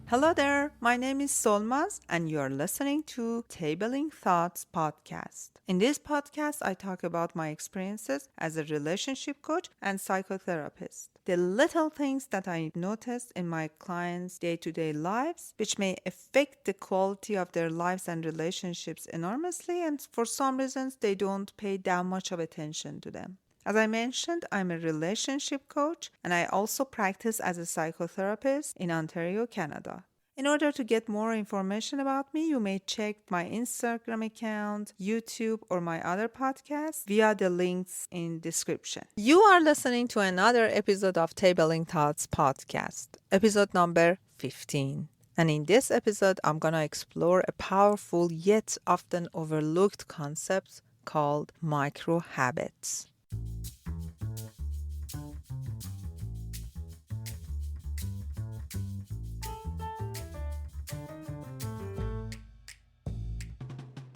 Hello there, my name is Solmaz, and you are listening to Tabling Thoughts podcast. In this podcast, I talk about my experiences as a relationship coach and psychotherapist. The little things that I noticed in my clients' day to day lives, which may affect the quality of their lives and relationships enormously, and for some reasons, they don't pay that much of attention to them. As I mentioned, I'm a relationship coach and I also practice as a psychotherapist in Ontario, Canada. In order to get more information about me, you may check my Instagram account, YouTube, or my other podcasts via the links in description. You are listening to another episode of Tabling Thoughts podcast, episode number 15. And in this episode, I'm going to explore a powerful yet often overlooked concept called micro habits.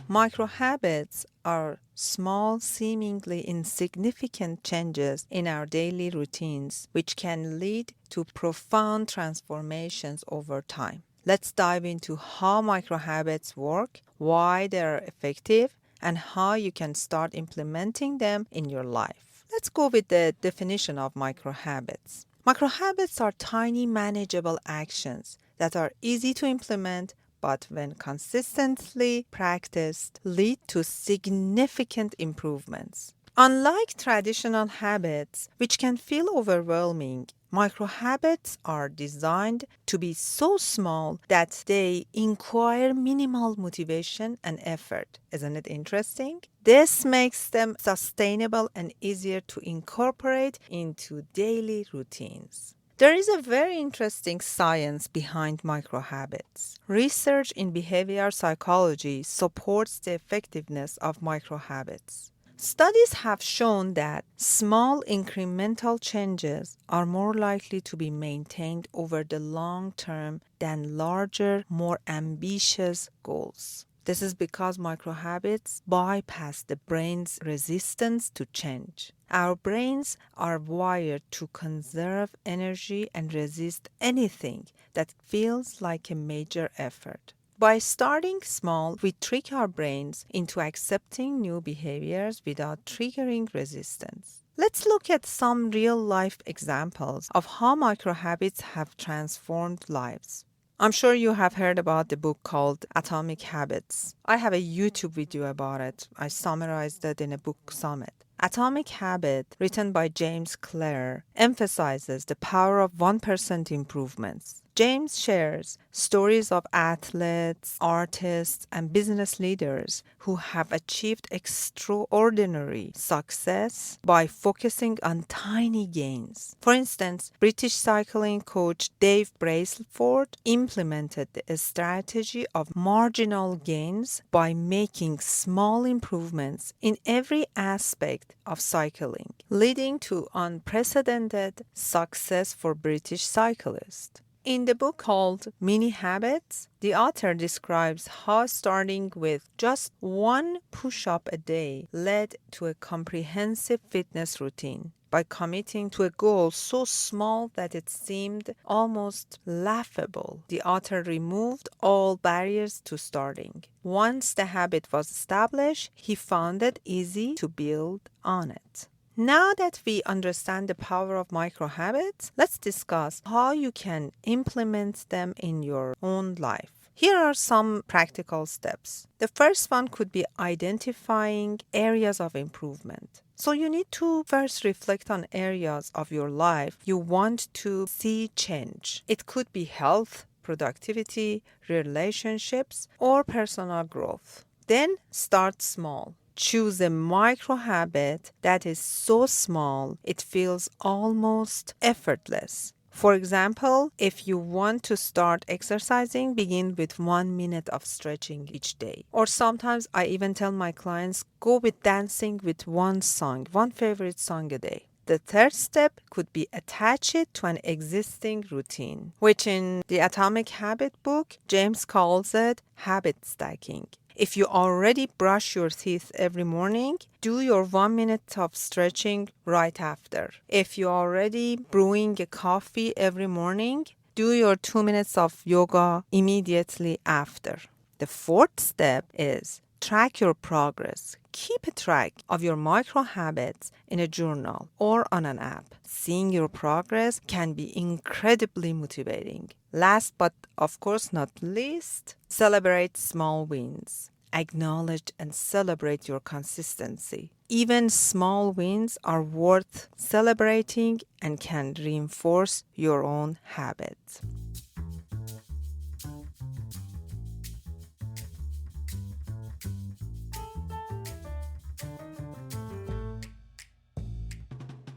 Micro habits are small, seemingly insignificant changes in our daily routines, which can lead to profound transformations over time. Let's dive into how micro habits work, why they are effective, and how you can start implementing them in your life. Let's go with the definition of micro habits. Micro habits are tiny, manageable actions that are easy to implement but when consistently practiced, lead to significant improvements. Unlike traditional habits, which can feel overwhelming, micro habits are designed to be so small that they require minimal motivation and effort. Isn't it interesting? This makes them sustainable and easier to incorporate into daily routines. There is a very interesting science behind microhabits. Research in behavioral psychology supports the effectiveness of microhabits. Studies have shown that small incremental changes are more likely to be maintained over the long term than larger, more ambitious goals. This is because microhabits bypass the brain's resistance to change. Our brains are wired to conserve energy and resist anything that feels like a major effort. By starting small, we trick our brains into accepting new behaviors without triggering resistance. Let's look at some real life examples of how microhabits have transformed lives. I'm sure you have heard about the book called Atomic Habits. I have a YouTube video about it. I summarized it in a book summit. Atomic Habit, written by James Clear, emphasizes the power of 1% improvements. James shares stories of athletes, artists, and business leaders who have achieved extraordinary success by focusing on tiny gains. For instance, British cycling coach Dave Brailsford implemented a strategy of marginal gains by making small improvements in every aspect of cycling, leading to unprecedented success for British cyclists. In the book called Mini Habits, the author describes how starting with just one push-up a day led to a comprehensive fitness routine. By committing to a goal so small that it seemed almost laughable, the author removed all barriers to starting. Once the habit was established, he found it easy to build on it. Now that we understand the power of micro habits, let's discuss how you can implement them in your own life. Here are some practical steps. The first one could be identifying areas of improvement. So you need to first reflect on areas of your life you want to see change. It could be health, productivity, relationships, or personal growth. Then start small. Choose a micro habit that is so small it feels almost effortless. For example, if you want to start exercising, begin with 1 minute of stretching each day. Or sometimes I even tell my clients, go with dancing with one song, one favorite song a day. The third step could be attach it to an existing routine, which in the Atomic Habit book, James calls it habit stacking. If you already brush your teeth every morning, do your 1 minute of stretching right after. If you're already brewing a coffee every morning, Do your 2 minutes of yoga immediately after. The fourth step is track your progress. Keep a track of your micro habits in a journal or on an app. Seeing your progress can be incredibly motivating. Last but of course not least, celebrate small wins. Acknowledge and celebrate your consistency. Even small wins are worth celebrating and can reinforce your own habits.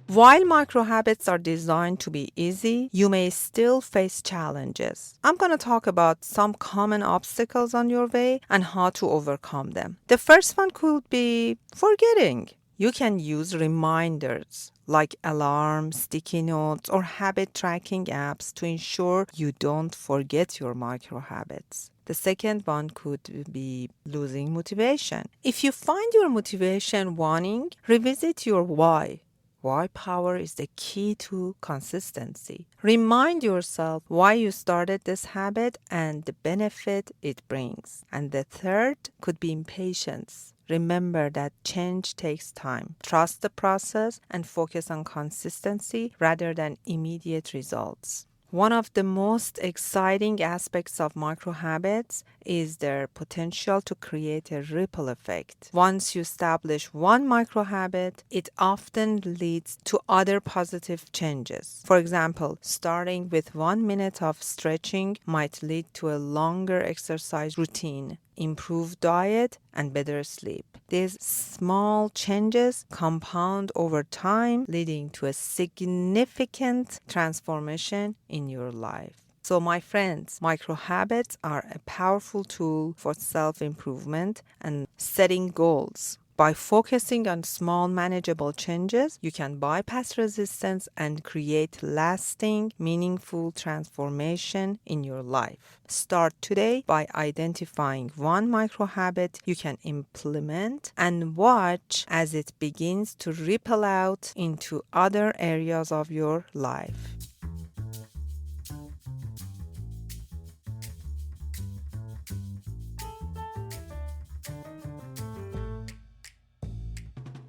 While micro habits are designed to be easy, you may still face challenges. I'm going to talk about some common obstacles on your way and how to overcome them. The first one could be forgetting. You can use reminders like alarms, sticky notes, or habit tracking apps to ensure you don't forget your micro habits. The second one could be losing motivation. If you find your motivation waning, revisit your why. Why power is the key to consistency. Remind yourself why you started this habit and the benefit it brings. And the third could be impatience. Remember that change takes time. Trust the process and focus on consistency rather than immediate results. One of the most exciting aspects of micro habits is their potential to create a ripple effect. Once you establish one micro habit, it often leads to other positive changes. For example, starting with 1 minute of stretching might lead to a longer exercise routine, improved diet, and better sleep. These small changes compound over time, leading to a significant transformation in your life. So, my friends, micro habits are a powerful tool for self-improvement and setting goals. By focusing on small, manageable changes, you can bypass resistance and create lasting, meaningful transformation in your life. Start today by identifying one micro habit you can implement and watch as it begins to ripple out into other areas of your life.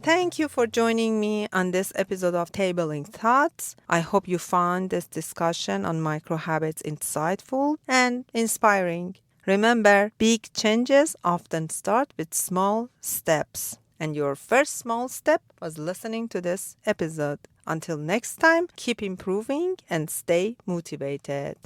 Thank you for joining me on this episode of Tabling Thoughts. I hope you found this discussion on micro habits insightful and inspiring. Remember, big changes often start with small steps. And your first small step was listening to this episode. Until next time, keep improving and stay motivated.